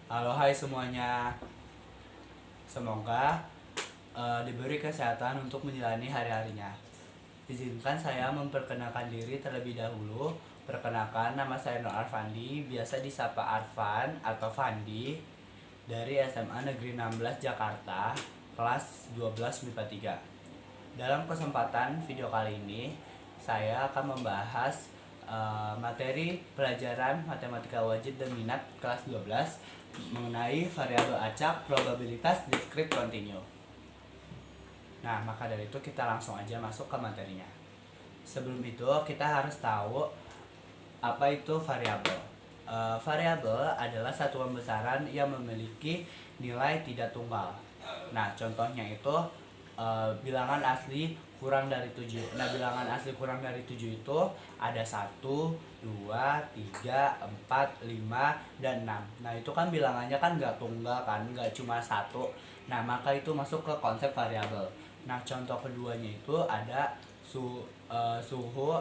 Halo, hai semuanya. Semoga diberi kesehatan untuk menjalani hari-harinya. Izinkan saya memperkenalkan diri terlebih dahulu. Perkenalkan, nama saya Nur Arfandi, biasa disapa Arfan atau Fandi, dari SMA Negeri 16 Jakarta, kelas 12 MIPA 3. Dalam kesempatan video kali ini, saya akan membahas materi pelajaran matematika wajib dan minat kelas 12 mengenai variabel acak, probabilitas, discrete, continue. Nah, maka dari itu kita langsung aja masuk ke materinya. Sebelum itu, kita harus tahu apa itu variabel. Variabel adalah satuan besaran yang memiliki nilai tidak tunggal. Nah, contohnya itu bilangan asli kurang dari 7. Nah, bilangan asli kurang dari 7 itu ada 1, 2, 3, 4, 5, dan 6. Nah, itu kan bilangannya kan nggak tunggal kan, nggak cuma satu. Nah, maka itu masuk ke konsep variabel. Nah, contoh keduanya itu ada suhu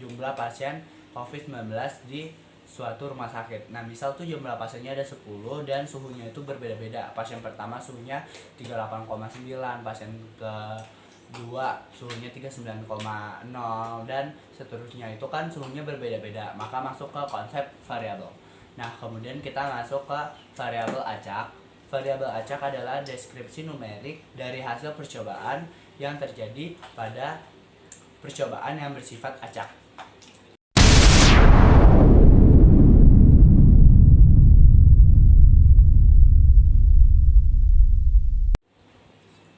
jumlah pasien COVID-19 di suatu rumah sakit. Nah, misal tuh jumlah pasiennya ada 10 dan suhunya itu berbeda-beda. Pasien pertama suhunya 38,9, pasien kedua suhunya 39,0 dan seterusnya. Itu kan suhunya berbeda-beda. Maka masuk ke konsep variabel. Nah, kemudian kita masuk ke variabel acak. Variabel acak adalah deskripsi numerik dari hasil percobaan yang terjadi pada percobaan yang bersifat acak.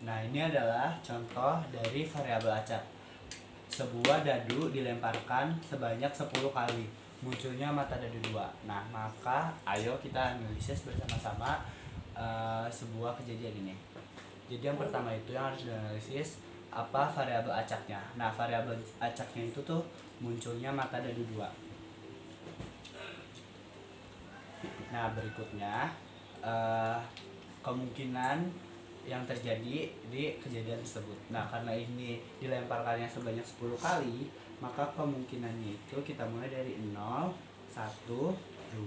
Nah, ini adalah contoh dari variabel acak. Sebuah dadu dilemparkan sebanyak 10 kali. Munculnya mata dadu 2. Nah, maka ayo kita analisis bersama-sama sebuah kejadian ini. Jadi yang pertama itu yang harus dianalisis apa variabel acaknya. Nah, variabel acaknya itu tuh munculnya mata dadu 2. Nah, berikutnya kemungkinan yang terjadi di kejadian tersebut. Nah, karena ini dilemparkannya sebanyak 10 kali, maka kemungkinannya itu kita mulai dari 0, 1,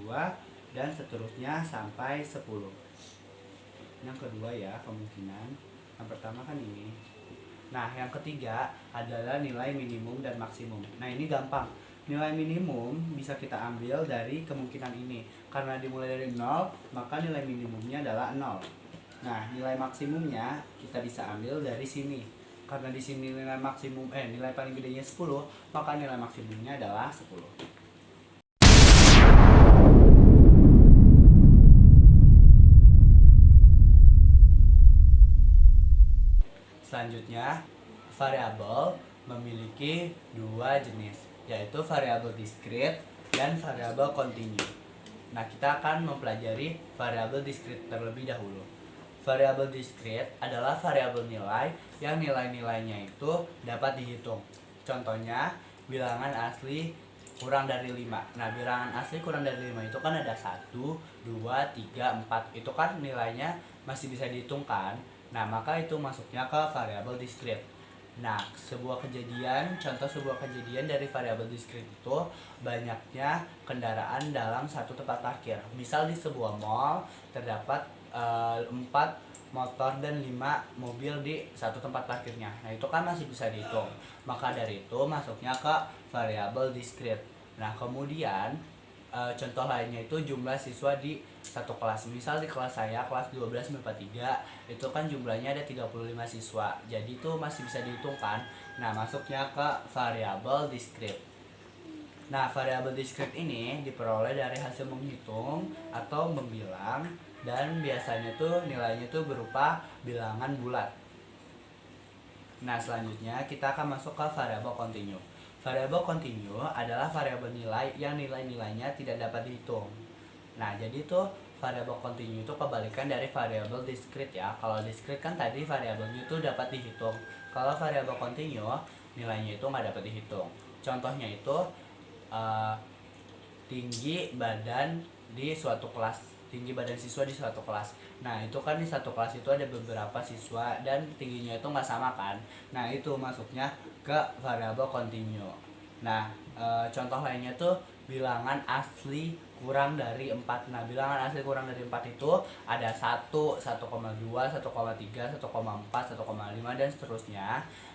2, dan seterusnya sampai 10. Yang kedua ya, kemungkinan. Yang pertama kan ini. Nah, yang ketiga adalah nilai minimum dan maksimum. Nah, ini gampang. Nilai minimum bisa kita ambil dari kemungkinan ini. Karena dimulai dari 0, maka nilai minimumnya adalah 0. Nah, nilai maksimumnya kita bisa ambil dari sini. Karena di sini nilai paling gedenya 10, maka nilai maksimumnya adalah 10. Selanjutnya, variabel memiliki dua jenis, yaitu variabel discrete dan variabel continue. Nah, kita akan mempelajari variabel discrete terlebih dahulu. Variabel discrete adalah variabel nilai yang nilai-nilainya itu dapat dihitung. Contohnya, bilangan asli kurang dari 5. Nah, bilangan asli kurang dari 5 itu kan ada 1, 2, 3, 4. Itu kan nilainya masih bisa dihitung kan? Nah, maka itu masuknya ke variabel discrete. Nah, contoh sebuah kejadian dari variabel discrete itu banyaknya kendaraan dalam satu tempat parkir. Misal di sebuah mall terdapat 4 motor dan 5 mobil di satu tempat parkirnya. Nah, itu kan masih bisa dihitung. Maka dari itu masuknya ke variabel discrete. Nah, kemudian contoh lainnya itu jumlah siswa di satu kelas. Misal di kelas saya, kelas 12 MIPA 3, itu kan jumlahnya ada 35 siswa. Jadi itu masih bisa dihitung kan. Nah, masuknya ke variabel discrete. Nah, variabel discrete ini diperoleh dari hasil menghitung atau membilang, dan biasanya tuh nilainya tuh berupa bilangan bulat. Nah, selanjutnya kita akan masuk ke variabel continue. Variabel continue adalah variabel nilai yang nilai-nilainya tidak dapat dihitung. Nah, jadi tuh variabel continue itu kebalikan dari variabel discrete ya. Kalau discrete kan tadi variabelnya itu dapat dihitung. Kalau variabel continue nilainya itu nggak dapat dihitung. Contohnya itu tinggi badan di suatu kelas, tinggi badan siswa di suatu kelas. Nah, itu kan di satu kelas itu ada beberapa siswa dan tingginya itu nggak sama kan. Nah, itu masuknya ke variabel continue. Nah, contoh lainnya tuh bilangan asli kurang dari 4. Nah, bilangan asli kurang dari 4 itu ada 1, 1,2, 1,3, 1,4, 1,5 dan seterusnya.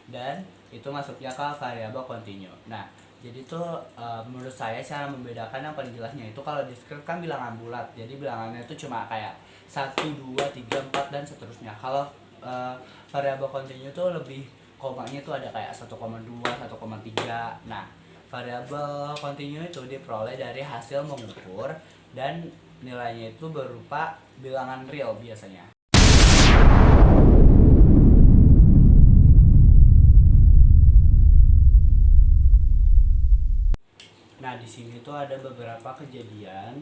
Dan itu masuknya ke variabel kontinu. Nah, jadi tuh menurut saya cara membedakan yang paling jelasnya itu kalau discrete kan bilangan bulat. Jadi bilangannya itu cuma kayak 1, 2, 3, 4 dan seterusnya. Kalau variabel kontinu tuh lebih komanya tuh ada kayak 1,2, 1,3. Nah, variabel kontinu itu diperoleh dari hasil mengukur dan nilainya itu berupa bilangan real biasanya. Nah, di sini tuh ada beberapa kejadian,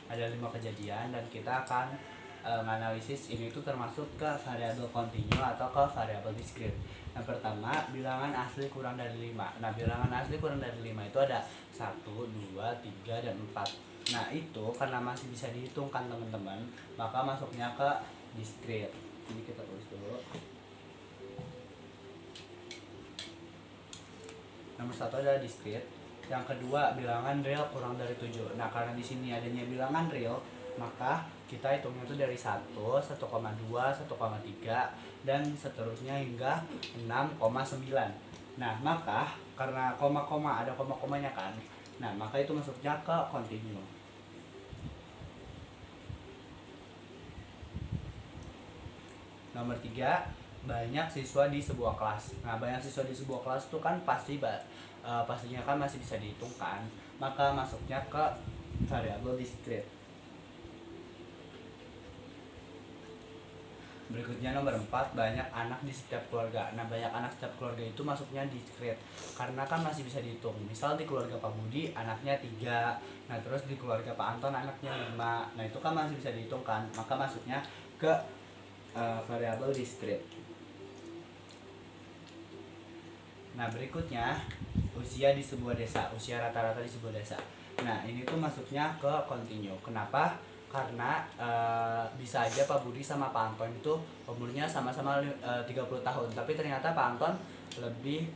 ada 5 kejadian dan kita akan menganalisis ini tuh termasuk ke variabel kontinu atau ke variabel discrete. Yang pertama, bilangan asli kurang dari 5. Nah, bilangan asli kurang dari 5 itu ada 1, 2, 3, dan 4. Nah, itu karena masih bisa dihitungkan teman-teman, maka masuknya ke discrete. Ini kita tulis dulu. Nomor 1 adalah discrete. Yang kedua, bilangan real kurang dari 7. Nah, karena di sini adanya bilangan real, maka kita hitungnya itu dari 1, 1,2, 1,3 dan seterusnya hingga 6,9. Nah, maka karena koma-koma ada koma-komanya kan. Nah, maka itu masuknya ke kontinu. Nomor 3, banyak siswa di sebuah kelas. Nah, banyak siswa di sebuah kelas itu kan pastinya kan masih bisa dihitungkan, maka masuknya ke variabel discrete. Berikutnya nomor 4, banyak anak di setiap keluarga. Nah, banyak anak setiap keluarga itu masuknya discrete karena kan masih bisa dihitung. Misal di keluarga Pak Budi anaknya 3, nah terus di keluarga Pak Anton anaknya 5. Nah, itu kan masih bisa dihitungkan, maka masuknya ke variabel discrete. Nah, berikutnya usia di sebuah desa, usia rata-rata di sebuah desa. Nah, ini tuh masuknya ke kontinu. Kenapa? Karena bisa aja Pak Budi sama Pak Anton itu umurnya sama-sama 30 tahun, tapi ternyata Pak Anton lebih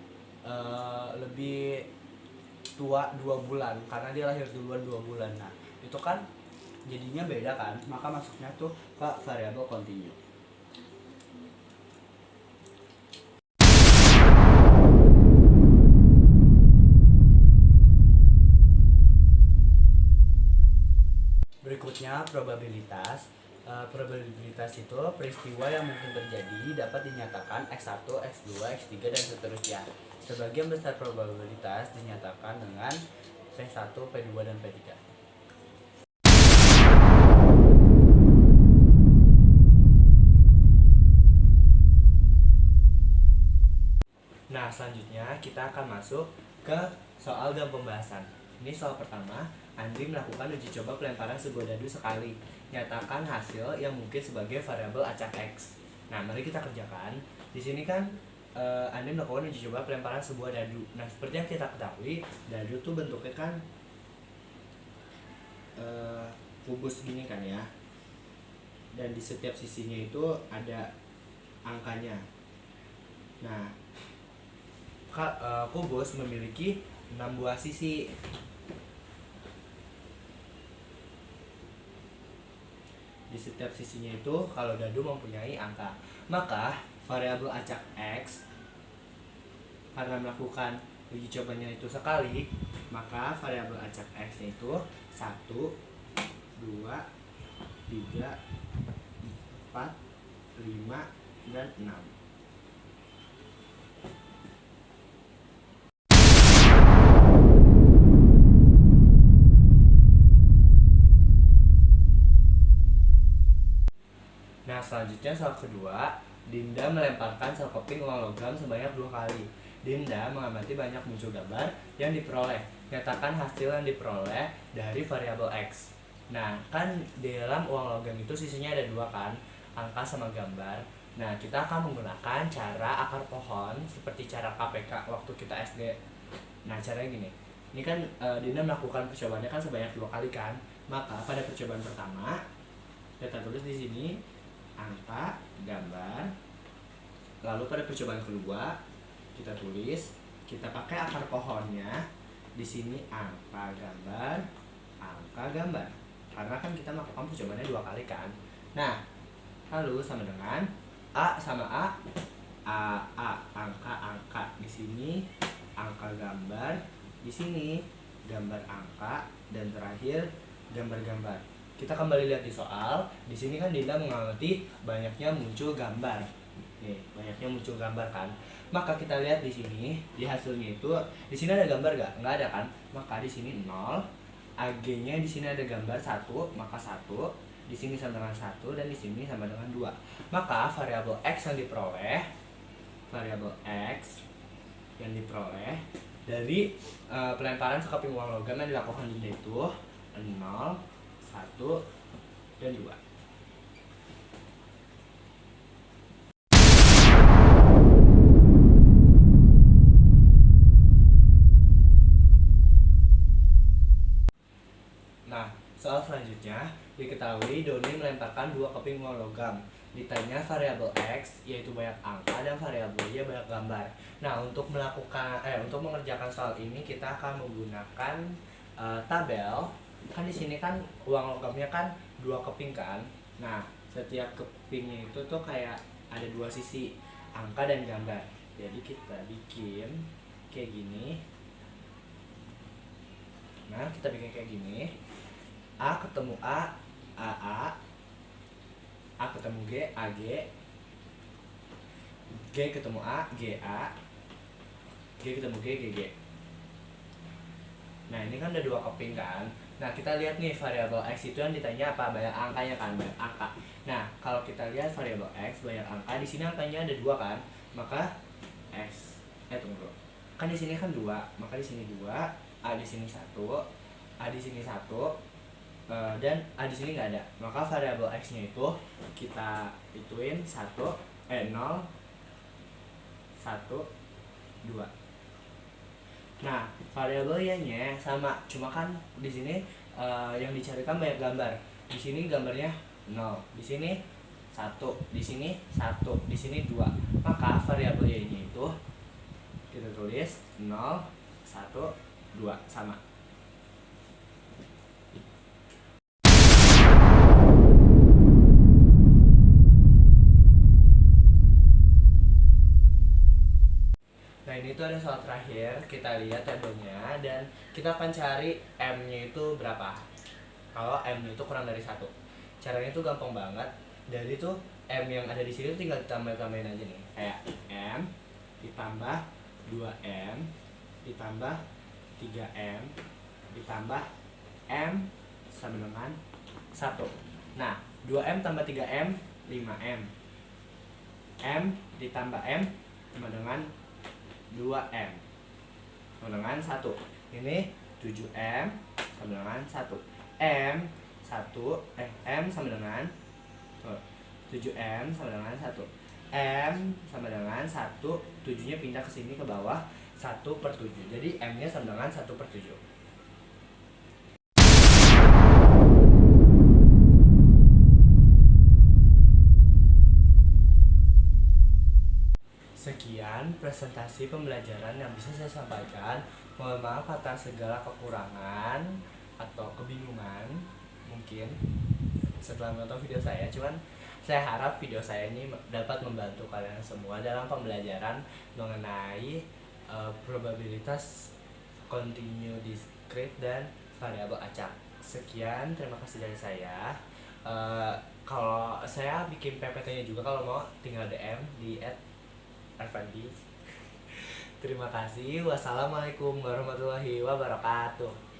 tua 2 bulan karena dia lahir duluan 2 bulan. Nah, itu kan jadinya beda kan, maka masuknya tuh ke variabel kontinu. Berikutnya probabilitas. Probabilitas itu peristiwa yang mungkin terjadi dapat dinyatakan X1, X2, X3 dan seterusnya. Sebagian besar probabilitas dinyatakan dengan P1, P2 dan P3. Nah, selanjutnya kita akan masuk ke soal dalam pembahasan. Ini soal pertama, Andri melakukan uji coba pelemparan sebuah dadu sekali. Nyatakan hasil yang mungkin sebagai variabel acak X. Nah, mari kita kerjakan. Di sini kan Andri melakukan uji coba pelemparan sebuah dadu. Nah, seperti yang kita ketahui, dadu tuh bentuknya kan kubus gini kan ya. Dan di setiap sisinya itu ada angkanya. Nah, kubus memiliki 6 buah sisi. Di setiap sisinya itu kalau dadu mempunyai angka, maka variabel acak X karena melakukan uji cobanya itu sekali, maka variabel acak X itu 1, 2, 3, 4, 5, dan 6. Nah, selanjutnya soal kedua, Dinda melemparkan sel keping uang logam sebanyak 2 kali. Dinda mengamati banyak muncul gambar yang diperoleh. Nyatakan hasil yang diperoleh dari variabel X. Nah, kan di dalam uang logam itu sisinya ada 2 kan, angka sama gambar. Nah, kita akan menggunakan cara akar pohon seperti cara KPK waktu kita SD. Nah, caranya gini. Ini kan Dinda melakukan percobaannya kan sebanyak 2 kali kan. Maka pada percobaan pertama kita tulis di sini angka, gambar. Lalu pada percobaan kedua kita tulis, kita pakai akar pohonnya. Di sini angka, gambar. angka gambar. Karena kan kita melakukan percobaannya 2 kali kan. Nah, lalu sama dengan A sama A angka di sini, angka gambar di sini, gambar angka, dan terakhir gambar-gambar. Kita kembali lihat di soal. Di sini kan Dinda mengamati banyaknya muncul gambar. Nih, banyaknya muncul gambar kan. Maka kita lihat di sini, di hasilnya itu di sini ada gambar gak? Nggak ada kan? Maka di sini 0. AG-nya di sini ada gambar 1, maka 1. Di sini sama dengan 1 dan di sini sama dengan 2. Maka variabel X yang diperoleh dari pelemparan sekeping uang logam yang dilakukan Dinda itu 0, 1, dan 2. Nah, soal selanjutnya, diketahui Doni melemparkan 2 keping uang logam. Ditanya variabel X, yaitu banyak angka, dan variabel Y banyak gambar. Nah, untuk mengerjakan soal ini kita akan menggunakan tabel. Kan di sini kan uang logamnya kan 2 keping kan. Nah, setiap kepingnya itu tuh kayak ada 2 sisi, angka dan gambar. Jadi kita bikin kayak gini. Nah, kita bikin kayak gini. A ketemu A, AA. A ketemu G, AG. G ketemu A, GA. G ketemu G, GG. Nah, ini kan ada 2 keping kan. Nah, kita lihat nih variabel X itu yang ditanya apa? Banyak angkanya kan, banyak angka. Nah, kalau kita lihat variabel X banyak angka, di sini angkanya ada 2 kan. Maka X tunggu. Kan di sini kan 2, maka di sini 2, A di sini 1, A di sini 1, dan A di sini nggak ada. Maka variabel X-nya itu kita ituin 0, 1, 2. Nah, variabel Y-nya sama, cuma kan di sini yang dicarikan banyak gambar. Di sini gambarnya 0, di sini 1, di sini 1, di sini 2. Maka variabel Y-nya itu kita tulis 0, 1, 2 sama. Nah, ini tuh ada soal terakhir. Kita lihat tabelnya dan kita akan cari M-nya itu berapa. Kalau M-nya itu kurang dari 1. Caranya itu gampang banget. Dari tuh M yang ada di sini tinggal ditambah-tambahin aja nih. Kayak M ditambah 2M ditambah 3M ditambah M sama dengan 1. Nah, 2M tambah 3M 5M. M ditambah M sama dengan 2M sama dengan 1. Ini 7M sama dengan 1. M sama dengan 7M sama dengan 1. M sama dengan 1, 7-nya pindah ke sini ke bawah, 1/7. Jadi M-nya sama dengan 1/7. Sekian presentasi pembelajaran yang bisa saya sampaikan. Mohon maaf atas segala kekurangan atau kebingungan mungkin setelah menonton video saya. Cuman saya harap video saya ini dapat membantu kalian semua dalam pembelajaran mengenai probabilitas continue discrete dan variabel acak. Sekian, terima kasih dari saya. Kalau saya bikin PPT-nya juga, kalau mau tinggal DM di @arfandi. Terima kasih. Wassalamualaikum warahmatullahi wabarakatuh.